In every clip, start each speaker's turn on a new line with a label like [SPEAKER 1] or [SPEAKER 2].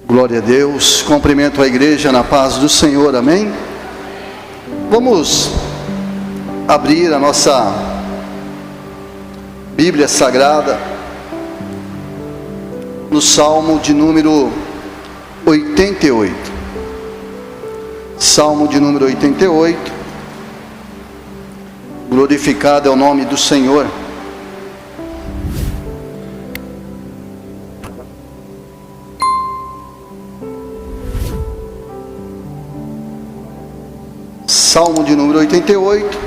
[SPEAKER 1] Glória a Deus, cumprimento a igreja na paz do Senhor, amém? Vamos abrir a nossa Bíblia Sagrada no Salmo de número 88. Salmo de número 88. Glorificado é o nome do Senhor. Salmo de número 88,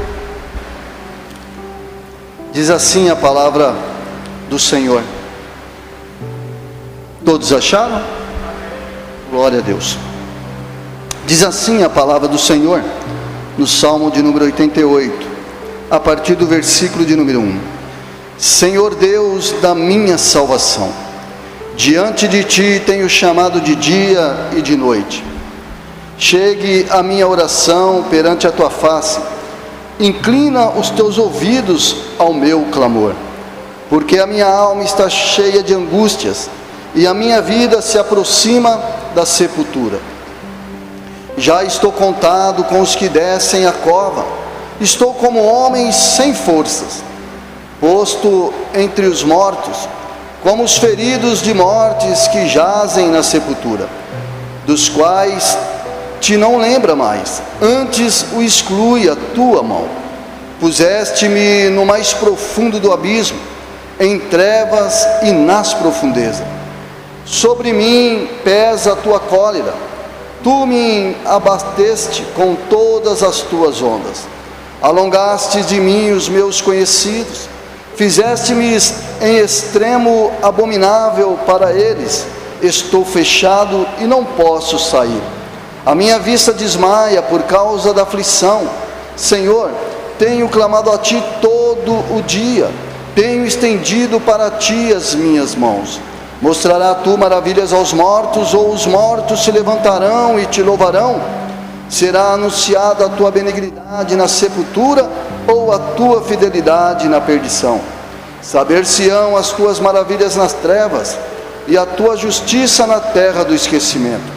[SPEAKER 1] diz assim a palavra do Senhor. Todos acharam? Glória a Deus. Diz assim a palavra do Senhor, no Salmo de número 88, a partir do versículo de número 1. Senhor Deus da minha salvação, diante de Ti tenho chamado de dia e de noite. Chegue a minha oração perante a Tua face, inclina os Teus ouvidos ao meu clamor, porque a minha alma está cheia de angústias, e a minha vida se aproxima da sepultura. Já estou contado com os que descem a cova, estou como homem sem forças, posto entre os mortos, como os feridos de mortes que jazem na sepultura, dos quais Te não lembra mais, antes o exclui a Tua mão. Puseste-me no mais profundo do abismo, em trevas e nas profundezas. Sobre mim pesa a Tua cólera, Tu me abateste com todas as Tuas ondas. Alongaste de mim os meus conhecidos, fizeste-me em extremo abominável para eles. Estou fechado e não posso sair. A minha vista desmaia por causa da aflição. Senhor, tenho clamado a Ti todo o dia, tenho estendido para Ti as minhas mãos. Mostrará Tu maravilhas aos mortos, ou os mortos se levantarão e Te louvarão? Será anunciada a Tua benignidade na sepultura, ou a Tua fidelidade na perdição? Saber-se-ão as Tuas maravilhas nas trevas, e a Tua justiça na terra do esquecimento.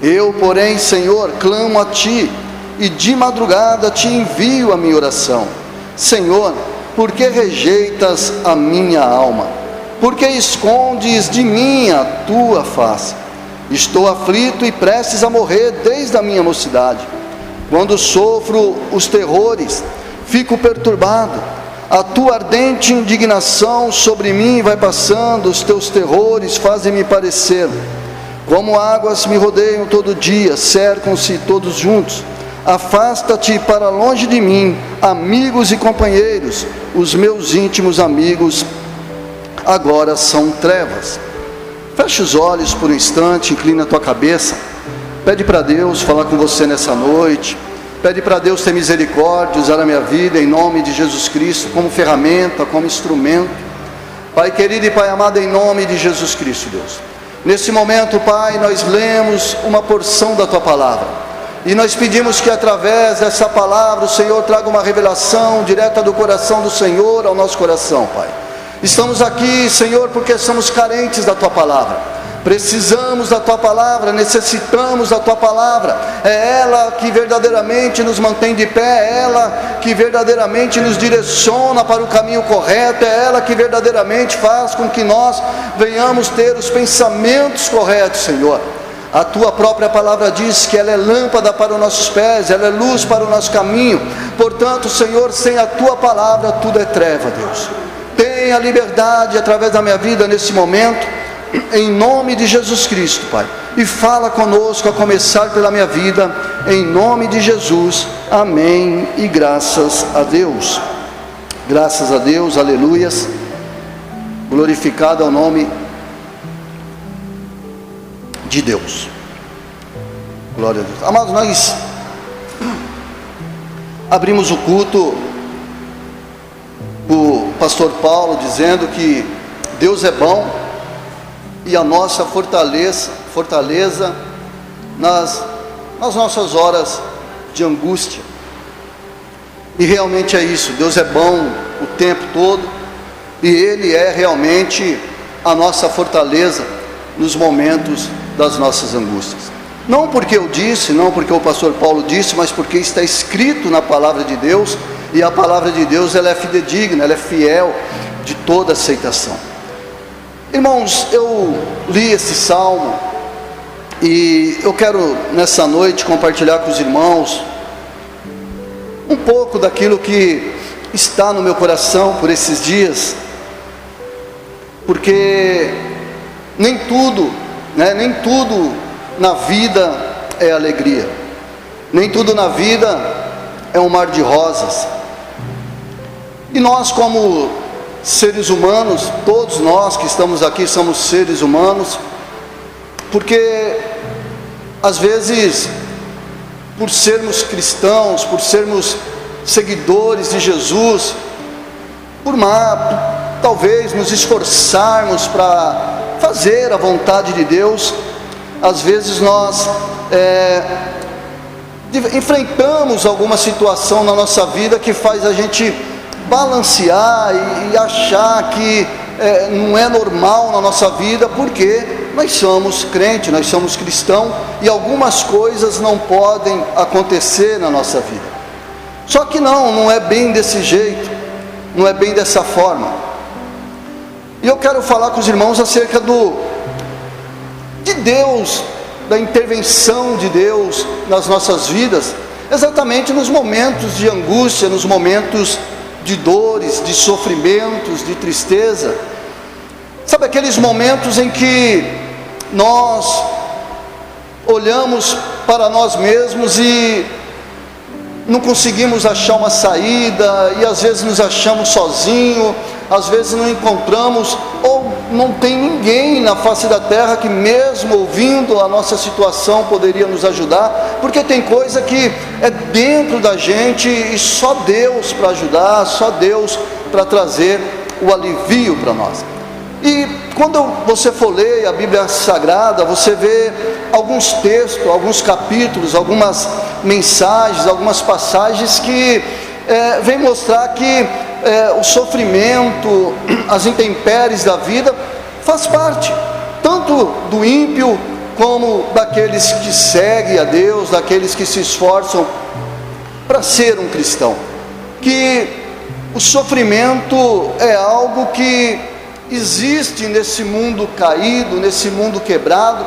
[SPEAKER 1] Eu, porém, Senhor, clamo a Ti, e de madrugada Te envio a minha oração. Senhor, por que rejeitas a minha alma? Por que escondes de mim a Tua face? Estou aflito e prestes a morrer desde a minha mocidade. Quando sofro os terrores, fico perturbado. A Tua ardente indignação sobre mim vai passando, os Teus terrores fazem-me parecer. Como águas me rodeiam todo dia, cercam-se todos juntos. Afasta-te para longe de mim, amigos e companheiros. Os meus íntimos amigos agora são trevas. Fecha os olhos por um instante, inclina a tua cabeça. Pede para Deus falar com você nessa noite. Pede para Deus ter misericórdia, usar a minha vida em nome de Jesus Cristo, como ferramenta, como instrumento. Pai querido e Pai amado, em nome de Jesus Cristo, Deus. Nesse momento, Pai, nós lemos uma porção da Tua palavra, e nós pedimos que através dessa palavra o Senhor traga uma revelação direta do coração do Senhor ao nosso coração, Pai. Estamos aqui, Senhor, porque somos carentes da Tua palavra, precisamos da Tua palavra, necessitamos da Tua palavra. É ela que verdadeiramente nos mantém de pé, é ela que verdadeiramente nos direciona para o caminho correto, é ela que verdadeiramente faz com que nós venhamos ter os pensamentos corretos, Senhor. A Tua própria palavra diz que ela é lâmpada para os nossos pés, ela é luz para o nosso caminho. Portanto, Senhor, sem a Tua palavra tudo é treva, Deus. Tenha liberdade através da minha vida nesse momento, em nome de Jesus Cristo, Pai, e fala conosco, a começar pela minha vida, em nome de Jesus, amém, e graças a Deus. Graças a Deus, aleluias, glorificado é o nome de Deus. Glória a Deus. Amados, nós abrimos o culto, o pastor Paulo dizendo que Deus é bom, e a nossa fortaleza nas nossas horas de angústia. E realmente é isso, Deus é bom o tempo todo, e Ele é realmente a nossa fortaleza nos momentos das nossas angústias. Não porque eu disse, não porque o pastor Paulo disse, mas porque está escrito na palavra de Deus, e a palavra de Deus ela é fidedigna, ela é fiel de toda aceitação. Irmãos, eu li esse salmo e eu quero nessa noite compartilhar com os irmãos um pouco daquilo que está no meu coração por esses dias, porque nem tudo na vida é alegria, nem tudo na vida é um mar de rosas. E nós, como seres humanos, todos nós que estamos aqui somos seres humanos, porque às vezes, por sermos cristãos, por sermos seguidores de Jesus, talvez nos esforçarmos para fazer a vontade de Deus, às vezes nós enfrentamos alguma situação na nossa vida que faz a gente balancear e achar que não é normal na nossa vida, porque nós somos crentes, nós somos cristãos, e algumas coisas não podem acontecer na nossa vida. Só que não é bem desse jeito, não é bem dessa forma. E eu quero falar com os irmãos acerca de Deus, da intervenção de Deus nas nossas vidas, exatamente nos momentos de angústia, nos momentos de dores, de sofrimentos, de tristeza. Sabe aqueles momentos em que nós olhamos para nós mesmos e não conseguimos achar uma saída, e às vezes nos achamos sozinhos, às vezes não encontramos, ou não tem ninguém na face da terra que mesmo ouvindo a nossa situação poderia nos ajudar, porque tem coisa que é dentro da gente e só Deus para ajudar, só Deus para trazer o alivio para nós. E quando você for ler a Bíblia Sagrada, você vê alguns textos, alguns capítulos, algumas mensagens, algumas passagens que vem mostrar que o sofrimento, as intempéries da vida faz parte, tanto do ímpio como daqueles que seguem a Deus, daqueles que se esforçam para ser um cristão. Que o sofrimento é algo que existe nesse mundo caído, nesse mundo quebrado,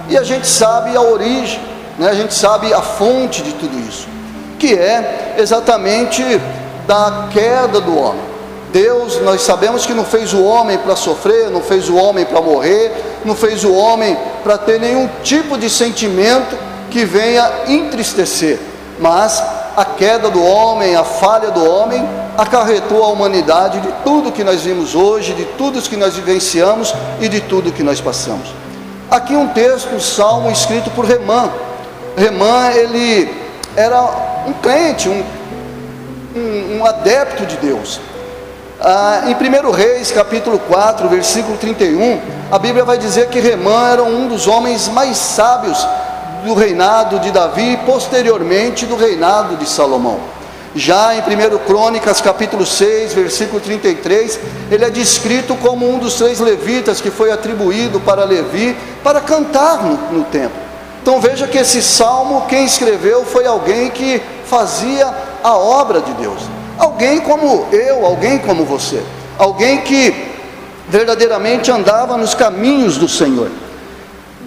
[SPEAKER 1] e a gente sabe a origem, a gente sabe a fonte de tudo isso, que é exatamente da queda do homem. Deus, nós sabemos que não fez o homem para sofrer, não fez o homem para morrer, não fez o homem para ter nenhum tipo de sentimento que venha entristecer, mas a queda do homem, a falha do homem, acarretou a humanidade de tudo que nós vimos hoje, de tudo que nós vivenciamos e de tudo que nós passamos. Aqui um texto, um salmo escrito por Remã. Remã, ele era um crente, um adepto de Deus. Em 1 Reis, capítulo 4, versículo 31, a Bíblia vai dizer que Remã era um dos homens mais sábios do reinado de Davi e posteriormente do reinado de Salomão. Já em 1 Crônicas, capítulo 6, versículo 33, ele é descrito como um dos 3 levitas que foi atribuído para Levi para cantar no templo. Então veja que esse salmo, quem escreveu foi alguém que fazia a obra de Deus, alguém como eu, alguém como você, alguém que verdadeiramente andava nos caminhos do Senhor.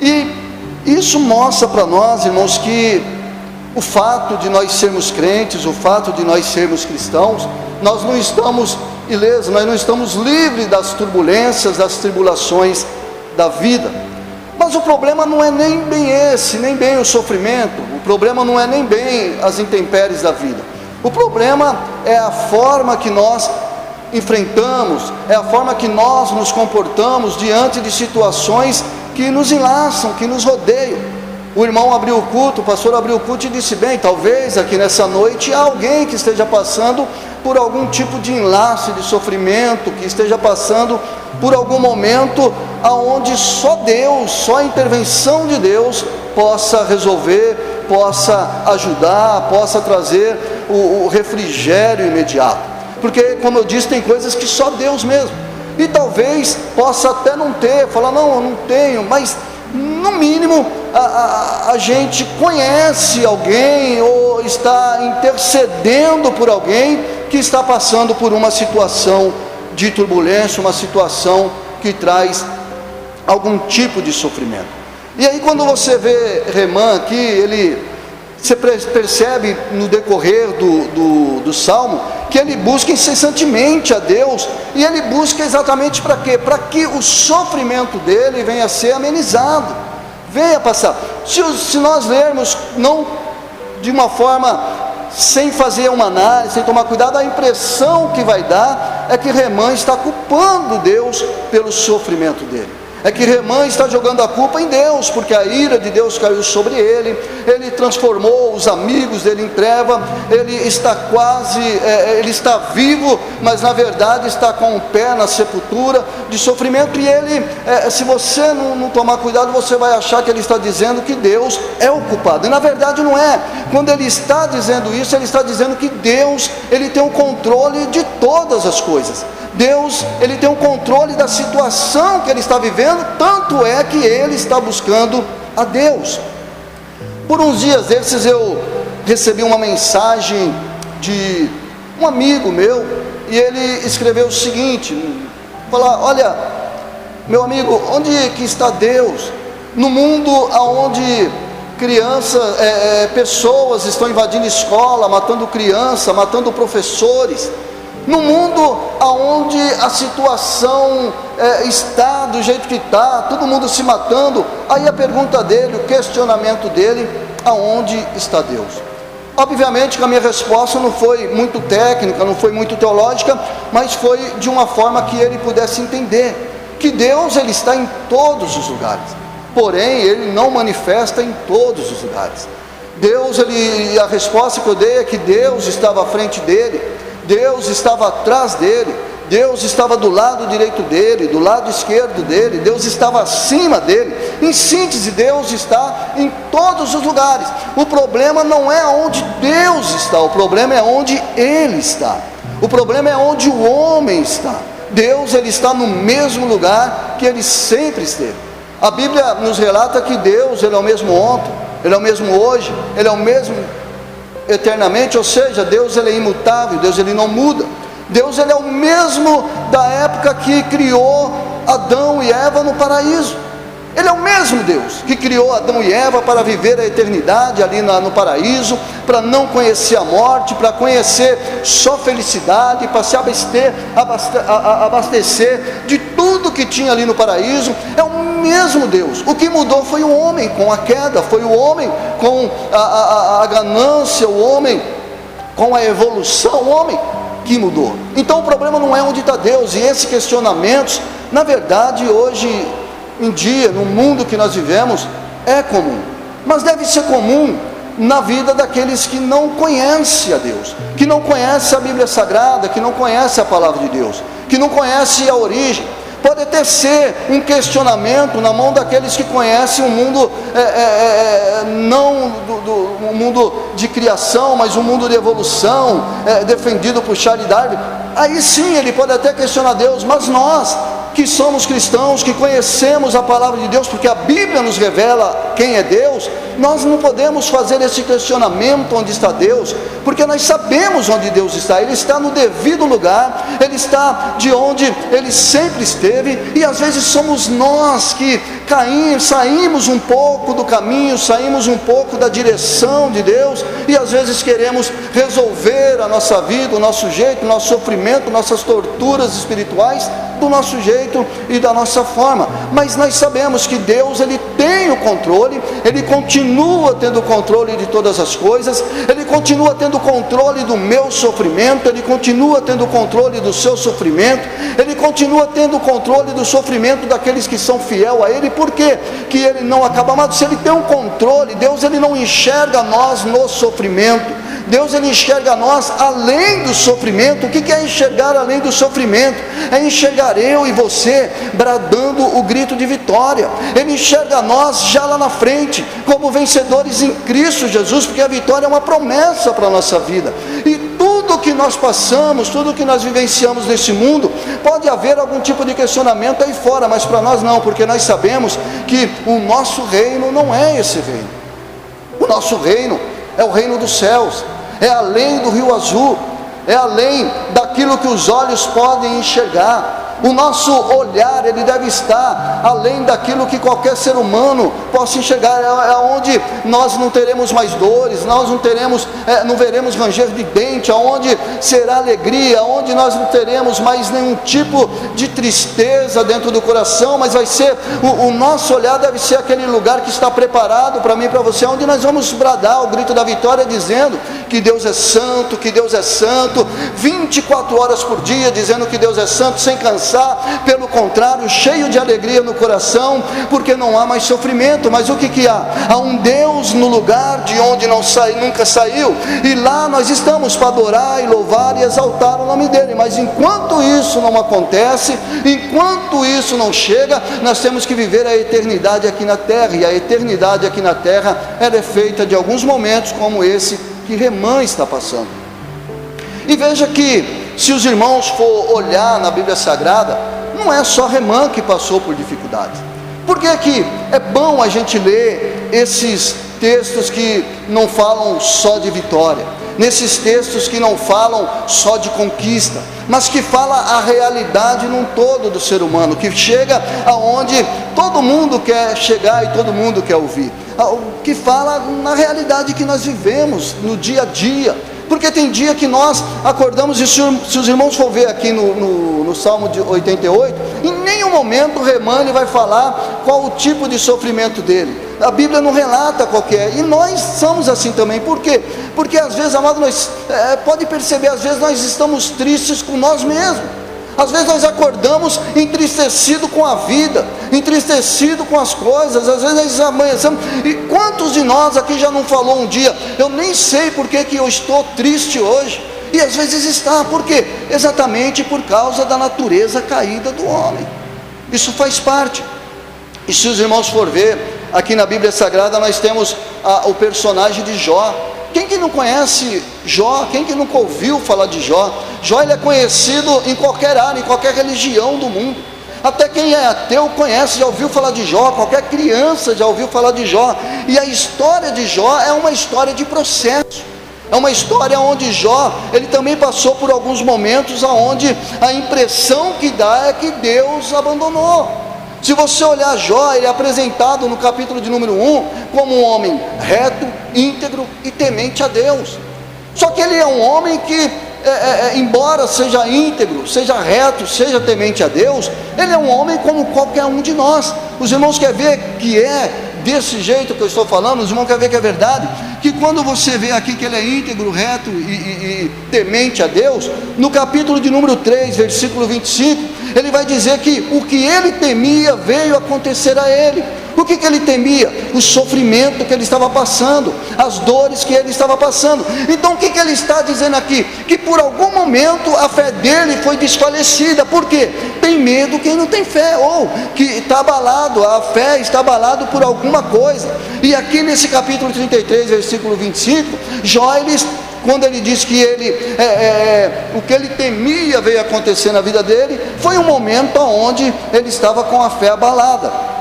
[SPEAKER 1] E isso mostra para nós, irmãos, que o fato de nós sermos crentes, o fato de nós sermos cristãos, nós não estamos ilesos, nós não estamos livres das turbulências, das tribulações da vida. Mas o problema não é nem bem esse, nem bem o sofrimento, o problema não é nem bem as intempéries da vida. O problema é a forma que nós enfrentamos, é a forma que nós nos comportamos diante de situações que nos enlaçam, que nos rodeiam. O irmão abriu o culto, o pastor abriu o culto e disse bem, talvez aqui nessa noite há alguém que esteja passando por algum tipo de enlace de sofrimento, que esteja passando por algum momento aonde só Deus, só a intervenção de Deus possa resolver, possa ajudar, possa trazer o refrigério imediato. Porque, como eu disse, tem coisas que só Deus mesmo. E talvez possa até não ter, falar, não, eu não tenho, mas no mínimo, a gente conhece alguém ou está intercedendo por alguém que está passando por uma situação de turbulência, uma situação que traz algum tipo de sofrimento. E aí quando você vê Remã aqui, você percebe no decorrer do Salmo, que ele busca incessantemente a Deus, e ele busca exatamente para quê? Para que o sofrimento dele venha a ser amenizado, venha passar. Se nós lermos, não de uma forma, sem fazer uma análise, sem tomar cuidado, a impressão que vai dar é que Remã está culpando Deus pelo sofrimento dele. É que Remã está jogando a culpa em Deus, porque a ira de Deus caiu sobre ele transformou os amigos dele em treva, ele está vivo, mas na verdade está com o pé na sepultura de sofrimento, e se você não tomar cuidado, você vai achar que ele está dizendo que Deus é o culpado, e na verdade não é. Quando ele está dizendo isso, ele está dizendo que Deus, ele tem o controle de todas as coisas. Deus, ele tem o controle da situação que ele está vivendo, tanto é que ele está buscando a Deus. Por uns dias desses eu recebi uma mensagem de um amigo meu, e ele escreveu o seguinte: falar, olha, meu amigo, onde que está Deus? No mundo onde pessoas estão invadindo escola, matando criança, matando professores, no mundo onde a situação está do jeito que está, todo mundo se matando. Aí a pergunta dele, o questionamento dele: aonde está Deus? Obviamente que a minha resposta não foi muito técnica, não foi muito teológica, mas foi de uma forma que ele pudesse entender que Deus, ele está em todos os lugares, porém ele não manifesta em todos os lugares. Deus, a resposta que eu dei é que Deus estava à frente dele, Deus estava atrás dele, Deus estava do lado direito dele, do lado esquerdo dele, Deus estava acima dele. Em síntese, Deus está em todos os lugares. O problema não é onde Deus está, o problema é onde ele está. O problema é onde o homem está. Deus, ele está no mesmo lugar que ele sempre esteve. A Bíblia nos relata que Deus, ele é o mesmo ontem, ele é o mesmo hoje, ele é o mesmo eternamente, ou seja, Deus, ele é imutável, Deus, ele não muda. Deus, ele é o mesmo da época que criou Adão e Eva no paraíso. Ele é o mesmo Deus que criou Adão e Eva para viver a eternidade ali no paraíso, para não conhecer a morte, para conhecer só felicidade, para se abastecer de tudo que tinha ali no paraíso. É o mesmo Deus. O que mudou foi o homem com a queda, foi o homem com a ganância, o homem com a evolução, o homem que mudou. Então o problema não é onde está Deus, e esses questionamentos, na verdade, hoje em dia, no mundo que nós vivemos, é comum, mas deve ser comum na vida daqueles que não conhecem a Deus, que não conhecem a Bíblia Sagrada, que não conhecem a Palavra de Deus, que não conhecem a origem. Pode até ser um questionamento na mão daqueles que conhecem o mundo, não o mundo de criação, mas o mundo de evolução, defendido por Charles Darwin. Aí sim ele pode até questionar Deus, mas nós que somos cristãos, que conhecemos a palavra de Deus, porque a Bíblia nos revela quem é Deus, nós não podemos fazer esse questionamento onde está Deus, porque nós sabemos onde Deus está. Ele está no devido lugar, ele está de onde ele sempre esteve, e às vezes somos nós que saímos um pouco do caminho, saímos um pouco da direção de Deus, e às vezes queremos resolver a nossa vida, o nosso jeito, o nosso sofrimento, nossas torturas espirituais, do nosso jeito e da nossa forma. Mas nós sabemos que Deus, ele tem o controle, ele continua tendo o controle de todas as coisas, ele continua tendo o controle do meu sofrimento, ele continua tendo o controle do seu sofrimento, ele continua tendo o controle do sofrimento daqueles que são fiéis a ele. Por quê que ele não acaba? Amado, se ele tem um controle, Deus, ele não enxerga nós no sofrimento, Deus, ele enxerga nós além do sofrimento. O que é enxergar além do sofrimento? É enxergar eu e você bradando o grito de vitória. Ele enxerga nós já lá na frente, como vencedores em Cristo Jesus, porque a vitória é uma promessa para a nossa vida, e tudo tudo que nós passamos, tudo que nós vivenciamos nesse mundo, pode haver algum tipo de questionamento aí fora, mas para nós não, porque nós sabemos que o nosso reino não é esse reino. O nosso reino é o reino dos céus, é além do rio azul, é além daquilo que os olhos podem enxergar. O nosso olhar, ele deve estar além daquilo que qualquer ser humano possa enxergar. É onde nós não teremos mais dores, nós não veremos ranger de dente, aonde será alegria, onde nós não teremos mais nenhum tipo de tristeza dentro do coração, mas vai ser, o nosso olhar deve ser aquele lugar que está preparado para mim e para você, onde nós vamos bradar o grito da vitória, dizendo que Deus é santo, que Deus é santo, 24 horas por dia, dizendo que Deus é santo, sem cansar, pelo contrário, cheio de alegria no coração, porque não há mais sofrimento. Mas o que há? Há um Deus no lugar de onde nunca saiu, e lá nós estamos para adorar e louvar e exaltar o nome dele. Mas enquanto isso não acontece, enquanto isso não chega, nós temos que viver a eternidade aqui na terra, e a eternidade aqui na terra, ela é feita de alguns momentos como esse que Remã está passando. E veja que, se os irmãos for olhar na Bíblia Sagrada, não é só Remã que passou por dificuldades. Por que que é bom a gente ler esses textos que não falam só de vitória, nesses textos que não falam só de conquista, mas que fala a realidade num todo do ser humano, que chega aonde todo mundo quer chegar e todo mundo quer ouvir, que fala na realidade que nós vivemos no dia a dia. Porque tem dia que nós acordamos, e se os irmãos for ver aqui no Salmo de 88, em nenhum momento o Remã ele vai falar qual o tipo de sofrimento dele. A Bíblia não relata qual que é, e nós somos assim também. Por quê? Porque às vezes, amado, pode perceber, às vezes nós estamos tristes com nós mesmos. Às vezes nós acordamos entristecido com a vida, entristecido com as coisas. Às vezes nós amanhecemos, e quantos de nós aqui já não falou um dia: eu nem sei por que eu estou triste hoje? E às vezes está, por quê? Exatamente por causa da natureza caída do homem. Isso faz parte. E se os irmãos for ver, aqui na Bíblia Sagrada nós temos o personagem de Jó. Quem que não conhece Jó? Quem que nunca ouviu falar de Jó? Jó, ele é conhecido em qualquer área, em qualquer religião do mundo. Até quem é ateu conhece, já ouviu falar de Jó. Qualquer criança já ouviu falar de Jó. E a história de Jó é uma história de processo. É uma história onde Jó, ele também passou por alguns momentos onde a impressão que dá é que Deus abandonou. Se você olhar Jó, ele é apresentado no capítulo de número 1 como um homem reto, íntegro e temente a Deus. Só que ele é um homem que, embora seja íntegro, seja reto, seja temente a Deus, ele é um homem como qualquer um de nós. Os irmãos querem ver que é desse jeito que eu estou falando? Os irmãos querem ver que é verdade? Que quando você vê aqui que ele é íntegro, reto e temente a Deus, no capítulo de número 3, versículo 25, ele vai dizer que o que ele temia veio acontecer a ele. O que ele temia? O sofrimento que ele estava passando, as dores que ele estava passando. Então o que ele está dizendo aqui? Que por algum momento a fé dele foi desfalecida. Por quê? Tem medo quem não tem fé, ou que está abalado, a fé está abalada por alguma coisa. E aqui nesse capítulo 33, versículo 25, Jó, quando ele diz que o que ele temia veio acontecer na vida dele, foi um momento onde ele estava com a fé abalada.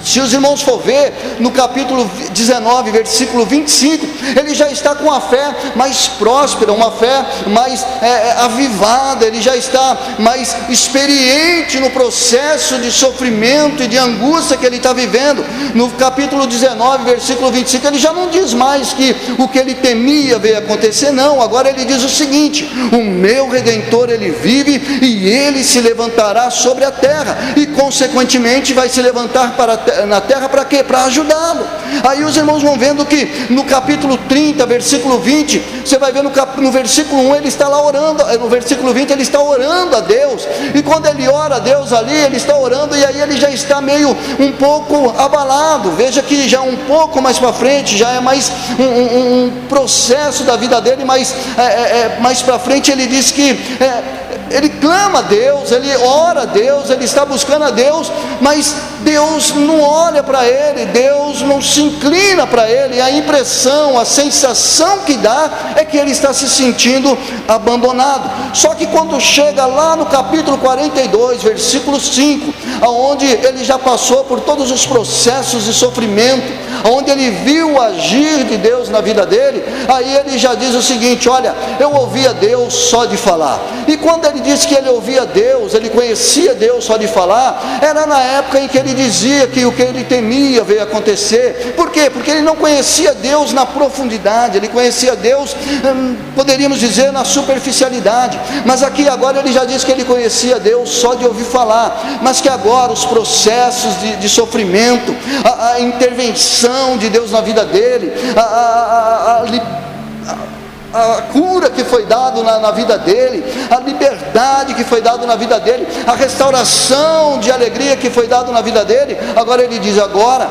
[SPEAKER 1] Se os irmãos for ver, no capítulo 19, versículo 25, ele já está com a fé mais próspera, uma fé mais avivada, ele já está mais experiente no processo de sofrimento e de angústia que ele está vivendo. No capítulo 19, versículo 25, ele já não diz mais que o que ele temia veio acontecer, não. Agora ele diz o seguinte: o meu Redentor, ele vive, e ele se levantará sobre a terra, e consequentemente vai se levantar na terra para quê? Para ajudá-lo. Aí os irmãos vão vendo que no capítulo 30, versículo 20, você vai ver no versículo 1, ele está lá orando, no versículo 20 ele está orando a Deus, e quando ele ora a Deus ali, ele está orando, e aí ele já está meio um pouco abalado. Veja que já um pouco mais para frente, já é mais um processo da vida dele, mais para frente ele diz que ele clama a Deus, ele ora a Deus, ele está buscando a Deus, mas Deus não olha para ele, Deus não se inclina para ele. A impressão, a sensação que dá é que ele está se sentindo abandonado. Só que quando chega lá no capítulo 42, versículo 5, onde ele já passou por todos os processos de sofrimento, onde ele viu o agir de Deus na vida dele, aí ele já diz o seguinte: olha, eu ouvia Deus só de falar. E quando ele disse que ele ouvia Deus, ele conhecia Deus só de falar, era na época em que ele dizia que o que ele temia veio acontecer. Por quê? Porque ele não conhecia Deus na profundidade, ele conhecia Deus, poderíamos dizer, na superficialidade. Mas aqui agora ele já diz que ele conhecia Deus só de ouvir falar, mas que agora os processos de sofrimento, a intervenção de Deus na vida dele, a cura que foi dada na vida dele, a liberdade que foi dada na vida dele, a restauração de alegria que foi dada na vida dele, agora ele diz: agora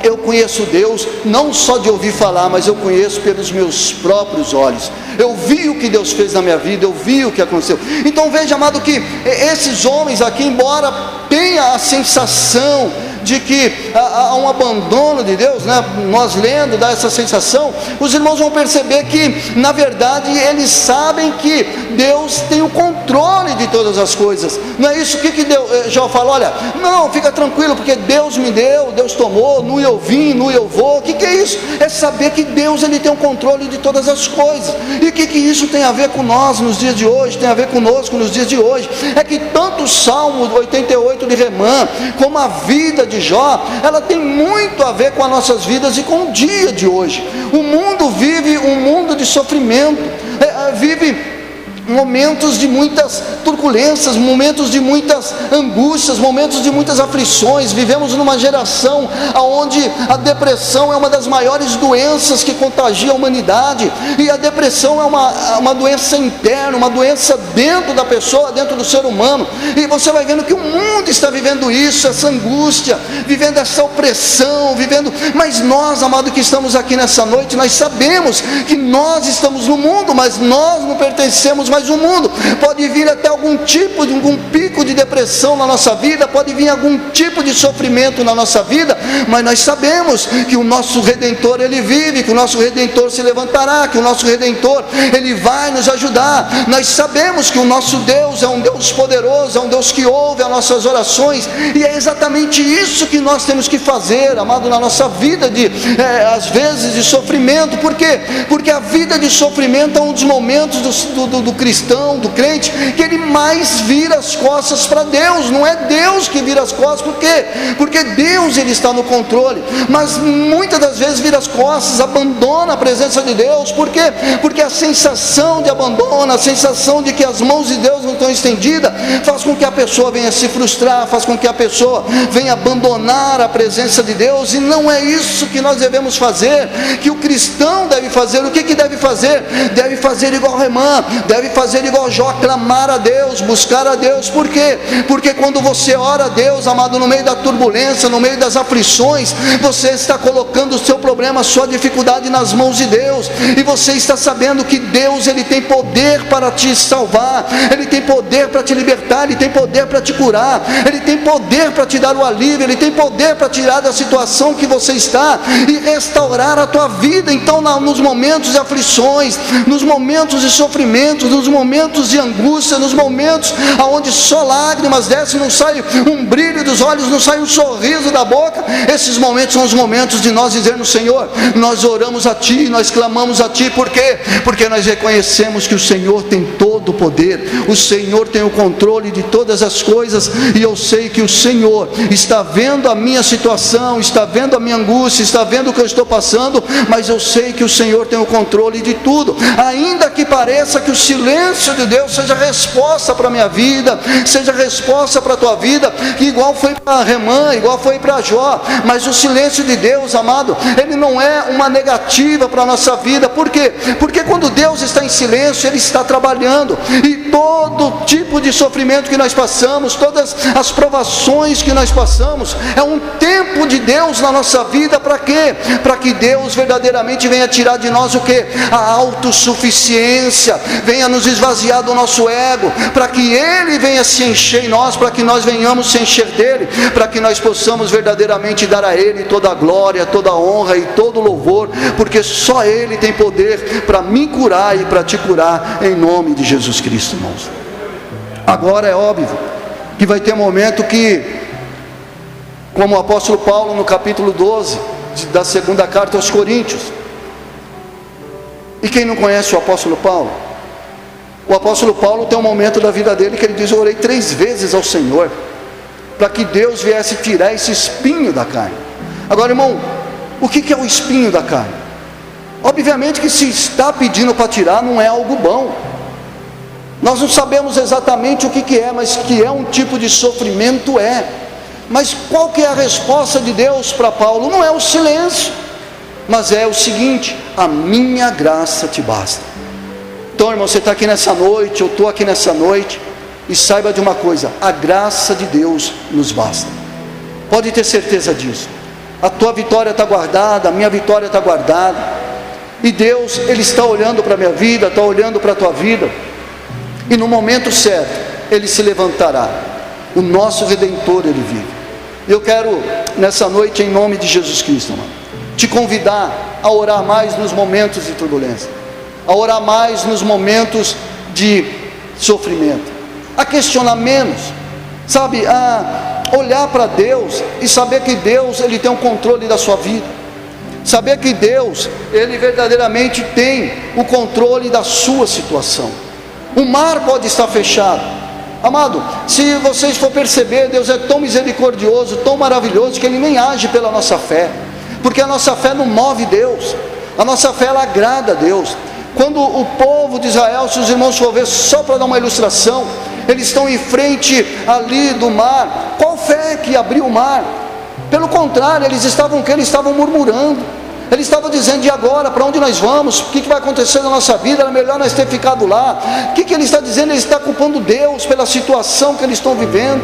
[SPEAKER 1] eu conheço Deus não só de ouvir falar, mas eu conheço pelos meus próprios olhos. Eu vi o que Deus fez na minha vida, eu vi o que aconteceu. Então veja, amado, que esses homens aqui, embora tenha a sensação de que há um abandono de Deus, né? Nós lendo dá essa sensação, os irmãos vão perceber que na verdade eles sabem que Deus tem o controle de todas as coisas. Não é isso que Deus, Jó fala: olha, não, fica tranquilo, porque Deus me deu, Deus tomou, nu eu vim, nu eu vou. O que é isso? É saber que Deus, ele tem o controle de todas as coisas. E o que isso tem a ver com nós nos dias de hoje, tem a ver conosco nos dias de hoje? É que tanto o Salmo 88 de Remã, como a vida de Jó, ela tem muito a ver com as nossas vidas e com o dia de hoje. O mundo vive um mundo de sofrimento, vive momentos de muitas turbulências, momentos de muitas angústias, momentos de muitas aflições. Vivemos numa geração onde a depressão é uma das maiores doenças que contagia a humanidade, e a depressão é uma doença interna, uma doença dentro da pessoa, dentro do ser humano, e você vai vendo que o mundo está vivendo isso, essa angústia, vivendo essa opressão, mas nós, amado, que estamos aqui nessa noite, nós sabemos que nós estamos no mundo, mas nós não pertencemos mais ao mundo. Pode vir até algum pico de depressão na nossa vida, pode vir algum tipo de sofrimento na nossa vida, mas nós sabemos que o nosso Redentor, ele vive, que o nosso Redentor se levantará, que o nosso Redentor, ele vai nos ajudar. Nós sabemos que o nosso Deus é um Deus poderoso, é um Deus que ouve as nossas orações, e é exatamente isso que nós temos que fazer, amado, na nossa vida às vezes de sofrimento. Por quê? Porque a vida de sofrimento é um dos momentos do cristão, do crente, que ele mais vira as costas para Deus. Não é Deus que vira as costas. Por quê? Porque Deus, ele está no controle, mas muitas das vezes vira as costas, abandona a presença de Deus. Por quê? Porque a sensação de abandono, a sensação de que as mãos de Deus não estão estendidas, faz com que a pessoa venha se frustrar, faz com que a pessoa venha abandonar a presença de Deus. E não é isso que nós devemos fazer, que o cristão deve fazer. O que deve fazer? Deve fazer igual Remã, deve fazer igual Jó, clamar a Deus, buscar a Deus. Por quê? Porque quando você ora a Deus, amado, no meio da turbulência, no meio das aflições, você está colocando o seu problema, a sua dificuldade nas mãos de Deus, e você está sabendo que Deus, ele tem poder para te salvar, ele tem poder para te libertar, ele tem poder para te curar, ele tem poder para te dar o alívio, ele tem poder para tirar da situação que você está e restaurar a tua vida. Então, nos momentos de aflições, nos momentos de sofrimento, nos momentos de angústia, nos momentos onde só lágrimas descem, não sai um brilho dos olhos, não sai um sorriso da boca, esses momentos são os momentos de nós dizermos: Senhor, nós oramos a Ti, nós clamamos a Ti. Por quê? Porque nós reconhecemos que o Senhor tem todo o poder, o Senhor tem o controle de todas as coisas, e eu sei que o Senhor está vendo a minha situação, está vendo a minha angústia, está vendo o que eu estou passando, mas eu sei que o Senhor tem o controle de tudo. Ainda que pareça que o silêncio de Deus seja resposta para a minha vida, seja resposta para a tua vida, que igual foi para Remã, igual foi para Jó, mas o silêncio de Deus, amado, ele não é uma negativa para a nossa vida. Por quê? Porque quando Deus está em silêncio, ele está trabalhando, e todo tipo de sofrimento que nós passamos, todas as provações que nós passamos, é um tempo de Deus na nossa vida. Para quê? Para que Deus verdadeiramente venha tirar de nós o quê? A autossuficiência, venha nos esvaziar do nosso ego, para que Ele venha se encher em nós, para que nós venhamos se encher encher dele, para que nós possamos verdadeiramente dar a ele toda a glória, toda a honra e todo o louvor, porque só ele tem poder para me curar e para te curar, em nome de Jesus Cristo, irmãos. Agora é óbvio que vai ter momento que, como o apóstolo Paulo no capítulo 12 da segunda carta aos Coríntios, e quem não conhece o apóstolo Paulo? O apóstolo Paulo tem um momento da vida dele que ele diz: eu orei 3 vezes ao Senhor, para que Deus viesse tirar esse espinho da carne. Agora, irmão, o que é o espinho da carne? Obviamente que se está pedindo para tirar, não é algo bom. Nós não sabemos exatamente o que é, mas que é um tipo de sofrimento, é. Mas qual que é a resposta de Deus para Paulo? Não é o silêncio, mas é o seguinte: a minha graça te basta. Então, irmão, você está aqui nessa noite, eu estou aqui nessa noite, e saiba de uma coisa: a graça de Deus nos basta. Pode ter certeza disso. A tua vitória está guardada, a minha vitória está guardada, e Deus, Ele está olhando para a minha vida, está olhando para a tua vida, e no momento certo, Ele se levantará. O nosso Redentor, Ele vive. Eu quero, nessa noite, em nome de Jesus Cristo, irmão, te convidar a orar mais nos momentos de turbulência, a orar mais nos momentos de sofrimento, a questionar menos, sabe, a olhar para Deus e saber que Deus, Ele tem o controle da sua vida, saber que Deus, Ele verdadeiramente tem o controle da sua situação. O mar pode estar fechado, amado, se vocês for perceber, Deus é tão misericordioso, tão maravilhoso, que Ele nem age pela nossa fé, porque a nossa fé não move Deus, a nossa fé ela agrada a Deus. Quando o povo de Israel, se os irmãos for ver, só para dar uma ilustração, eles estão em frente ali do mar, qual fé que abriu o mar? Pelo contrário, eles estavam murmurando, eles estavam dizendo: e agora, para onde nós vamos? O que vai acontecer na nossa vida? Era melhor nós ter ficado lá. O que ele está dizendo? Ele está culpando Deus pela situação que eles estão vivendo,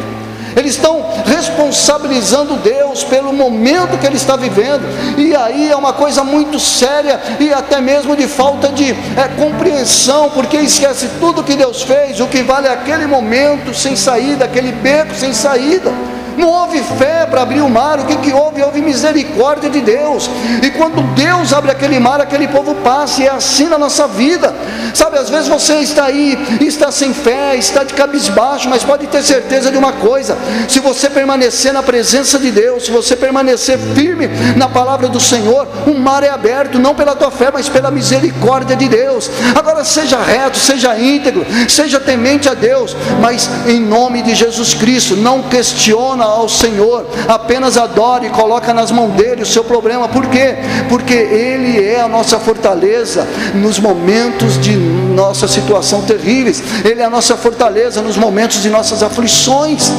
[SPEAKER 1] eles estão responsabilizando Deus pelo momento que ele está vivendo, e aí é uma coisa muito séria, e até mesmo de falta de compreensão, porque esquece tudo que Deus fez. O que vale é aquele momento sem saída, aquele beco sem saída. Não houve fé para abrir o mar. O que houve? Houve misericórdia de Deus, e quando Deus abre aquele mar, aquele povo passa, e é assim na nossa vida, sabe? Às vezes você está aí, está sem fé, está de cabisbaixo, mas pode ter certeza de uma coisa: se você permanecer na presença de Deus, se você permanecer firme na palavra do Senhor, o mar é aberto, não pela tua fé, mas pela misericórdia de Deus. Agora seja reto, seja íntegro, seja temente a Deus, mas em nome de Jesus Cristo, não questiona ao Senhor, apenas adore e coloca nas mãos dele o seu problema. Por quê? Porque Ele é a nossa fortaleza nos momentos de nossa situação terríveis, Ele é a nossa fortaleza nos momentos de nossas aflições.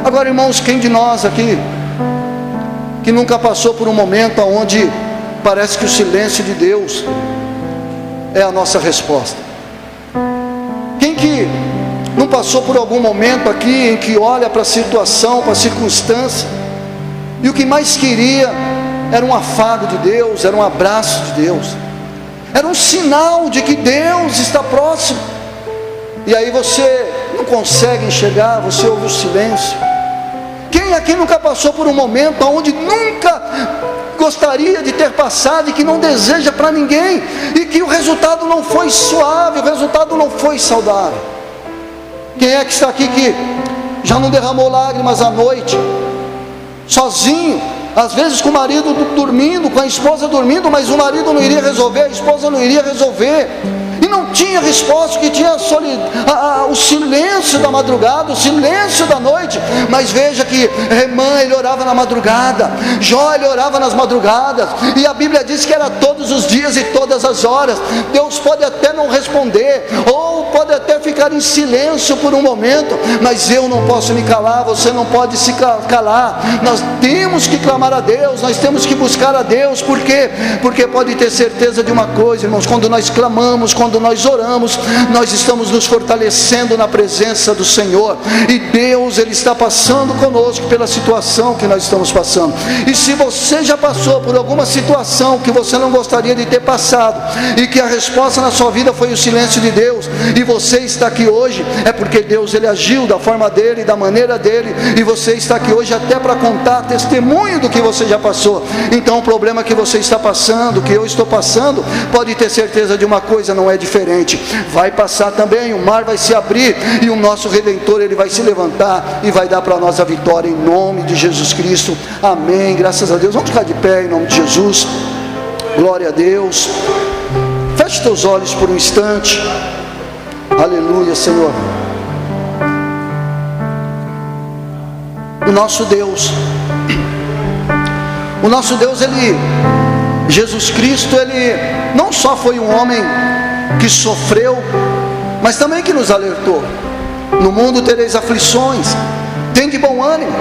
[SPEAKER 1] Agora, irmãos, quem de nós aqui que nunca passou por um momento onde parece que o silêncio de Deus é a nossa resposta? Quem que não passou por algum momento aqui em que olha para a situação, para a circunstância, e o que mais queria era um afago de Deus, era um abraço de Deus, era um sinal de que Deus está próximo, e aí você não consegue enxergar, você ouve o silêncio? Quem aqui nunca passou por um momento onde nunca gostaria de ter passado, e que não deseja para ninguém, e que o resultado não foi suave, o resultado não foi saudável? Quem é que está aqui que já não derramou lágrimas à noite, sozinho, às vezes com o marido dormindo, com a esposa dormindo, mas o marido não iria resolver, a esposa não iria resolver, e não tinha resposta, que tinha o silêncio da madrugada, o silêncio da noite? Mas veja que Remã, ele orava na madrugada, Jó, ele orava nas madrugadas, e a Bíblia diz que era todos os dias e todas as horas. Deus pode até não responder, ou pode até ficar em silêncio por um momento, mas eu não posso me calar, você não pode se calar. Nós temos que clamar a Deus, nós temos que buscar a Deus. Por quê? Porque pode ter certeza de uma coisa, irmãos: quando nós clamamos, quando quando nós oramos, nós estamos nos fortalecendo na presença do Senhor, e Deus, Ele está passando conosco pela situação que nós estamos passando. E se você já passou por alguma situação que você não gostaria de ter passado, e que a resposta na sua vida foi o silêncio de Deus, e você está aqui hoje, é porque Deus, Ele agiu da forma dEle, da maneira dEle, e você está aqui hoje até para contar testemunho do que você já passou. Então o problema que você está passando, que eu estou passando, pode ter certeza de uma coisa, não é diferente, vai passar também, o mar vai se abrir, e o nosso Redentor, Ele vai se levantar, e vai dar para nós a vitória, em nome de Jesus Cristo, amém, graças a Deus. Vamos ficar de pé em nome de Jesus, glória a Deus. Feche teus olhos por um instante, aleluia, Senhor. O nosso Deus, Ele, Jesus Cristo, Ele não só foi um homem que sofreu, mas também que nos alertou: no mundo tereis aflições, tem de bom ânimo.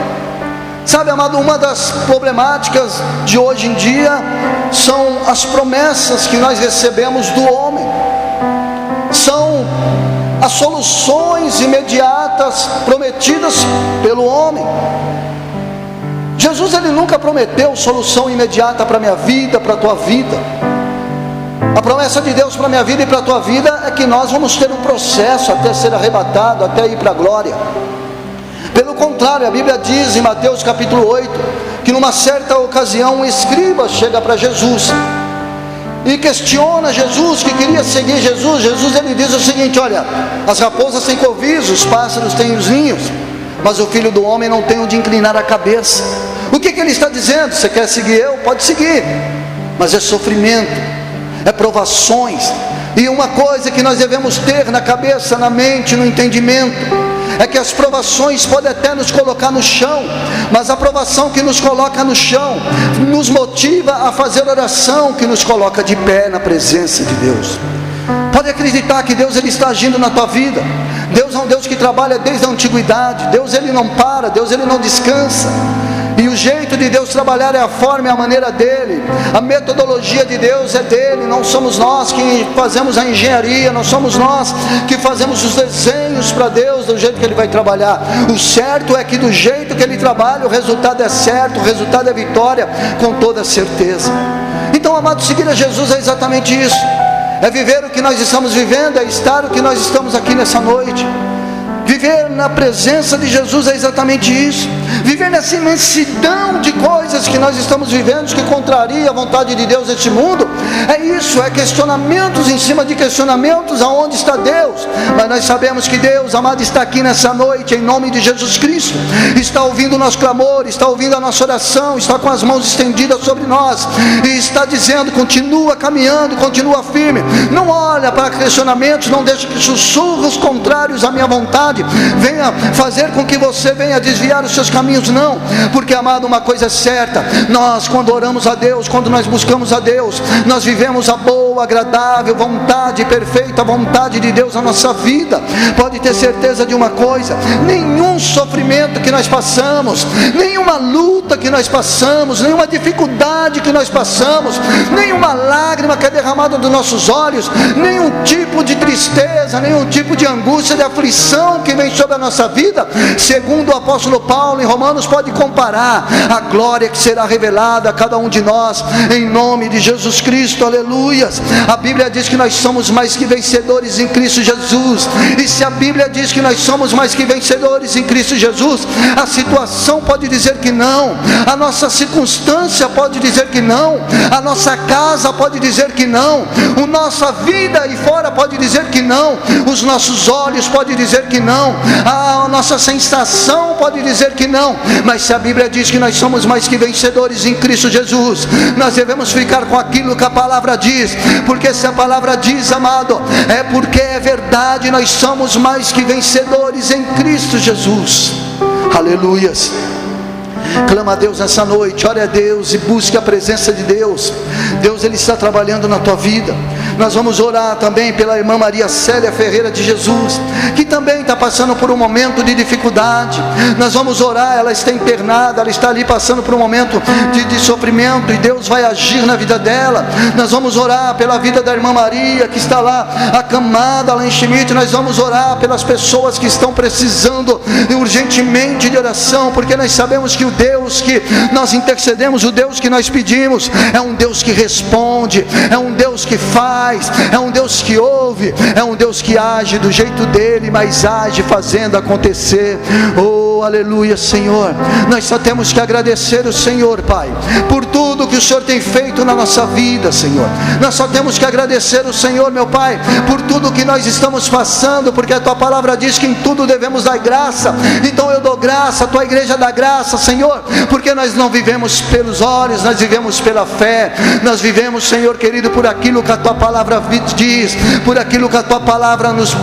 [SPEAKER 1] Sabe, amado, uma das problemáticas de hoje em dia são as promessas que nós recebemos do homem, são as soluções imediatas prometidas pelo homem. Jesus, Ele nunca prometeu solução imediata para a minha vida, para a tua vida. A promessa de Deus para a minha vida e para a tua vida é que nós vamos ter um processo até ser arrebatado, até ir para a glória. Pelo contrário, a Bíblia diz em Mateus capítulo 8, que numa certa ocasião um escriba chega para Jesus e questiona Jesus, que queria seguir Jesus. Jesus, Ele diz o seguinte: olha, as raposas têm covis, os pássaros têm os ninhos, mas o Filho do Homem não tem onde inclinar a cabeça. O que Ele está dizendo? Você quer seguir eu? Pode seguir, mas é sofrimento, é provações. E uma coisa que nós devemos ter na cabeça, na mente, no entendimento, é que as provações podem até nos colocar no chão, mas a provação que nos coloca no chão nos motiva a fazer oração que nos coloca de pé na presença de Deus. Pode acreditar que Deus, Ele está agindo na tua vida. Deus é um Deus que trabalha desde a antiguidade. Deus, Ele não para, Deus, Ele não descansa. E o jeito de Deus trabalhar é a forma e a maneira dEle. A metodologia de Deus é dEle. Não somos nós que fazemos a engenharia, não somos nós que fazemos os desenhos para Deus do jeito que Ele vai trabalhar. O certo é que do jeito que Ele trabalha, o resultado é certo, o resultado é vitória, com toda certeza. Então, amado, seguir a Jesus é exatamente isso. É viver o que nós estamos vivendo, é estar o que nós estamos aqui nessa noite. Viver na presença de Jesus é exatamente isso. Viver nessa imensidão de coisas que nós estamos vivendo, que contraria a vontade de Deus neste mundo, é isso, é questionamentos em cima de questionamentos. Aonde está Deus? Mas nós sabemos que Deus, amado, está aqui nessa noite, em nome de Jesus Cristo. Está ouvindo o nosso clamor, está ouvindo a nossa oração, está com as mãos estendidas sobre nós, e está dizendo: continua caminhando, continua firme. Não olha para questionamentos, não deixa que sussurros contrários à minha vontade venha fazer com que você venha desviar os seus caminhos, não. Porque, amado, uma coisa é certa: nós, quando oramos a Deus, quando nós buscamos a Deus, nós vivemos a boa, agradável vontade, perfeita vontade de Deus na nossa vida. Pode ter certeza de uma coisa: nenhum sofrimento que nós passamos, nenhuma luta que nós passamos, nenhuma dificuldade que nós passamos, nenhuma lágrima que é derramada dos nossos olhos, nenhum tipo de tristeza, nenhum tipo de angústia, de aflição que vem sobre a nossa vida, segundo o apóstolo Paulo em Romanos, pode comparar a glória que será revelada a cada um de nós, em nome de Jesus Cristo, aleluias. A Bíblia diz que nós somos mais que vencedores em Cristo Jesus, e se a Bíblia diz que nós somos mais que vencedores em Cristo Jesus, a situação pode dizer que não, a nossa circunstância pode dizer que não, a nossa casa pode dizer que não, a nossa vida aí fora pode dizer que não, os nossos olhos podem dizer que não, a nossa sensação pode dizer que não. Mas se a Bíblia diz que nós somos mais que vencedores em Cristo Jesus, nós devemos ficar com aquilo que a palavra diz, porque se a palavra diz, amado, é porque é verdade. Nós somos mais que vencedores em Cristo Jesus, aleluias. Clama a Deus nessa noite, ore a Deus e busque a presença de Deus. Deus, Ele está trabalhando na tua vida. Nós vamos orar também pela irmã Maria Célia Ferreira de Jesus, que também está passando por um momento de dificuldade. Nós vamos orar, ela está internada, ela está ali passando por um momento de sofrimento, e Deus vai agir na vida dela. Nós vamos orar pela vida da irmã Maria, que está lá acamada lá em Schmidt. Nós vamos orar pelas pessoas que estão precisando urgentemente de oração, porque nós sabemos que o Deus que nós intercedemos, o Deus que nós pedimos, é um Deus que responde, é um Deus que faz, é um Deus que ouve, é um Deus que age do jeito dele, mas age fazendo acontecer. Oh, aleluia, Senhor. Nós só temos que agradecer o Senhor, Pai, por tudo que o Senhor tem feito na nossa vida, Senhor. Nós só temos que agradecer o Senhor, meu Pai, por tudo que nós estamos passando, porque a tua palavra diz que em tudo devemos dar graça. Então eu dou graça, a tua igreja dá graça, Senhor, porque nós não vivemos pelos olhos, nós vivemos pela fé. Nós vivemos, Senhor querido, por aquilo que a tua palavra diz, por aquilo que a tua palavra nos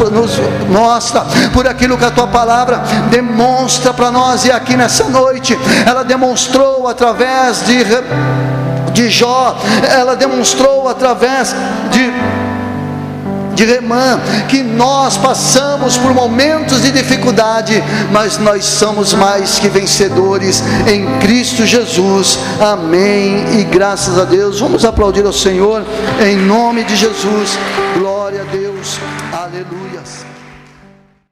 [SPEAKER 1] mostra, por aquilo que a tua palavra demonstra para nós. E aqui nessa noite ela demonstrou através de Jó, ela demonstrou através de Remã, que nós passamos por momentos de dificuldade, mas nós somos mais que vencedores em Cristo Jesus. Amém e graças a Deus. Vamos aplaudir ao Senhor em nome de Jesus. Glória a Deus, aleluias.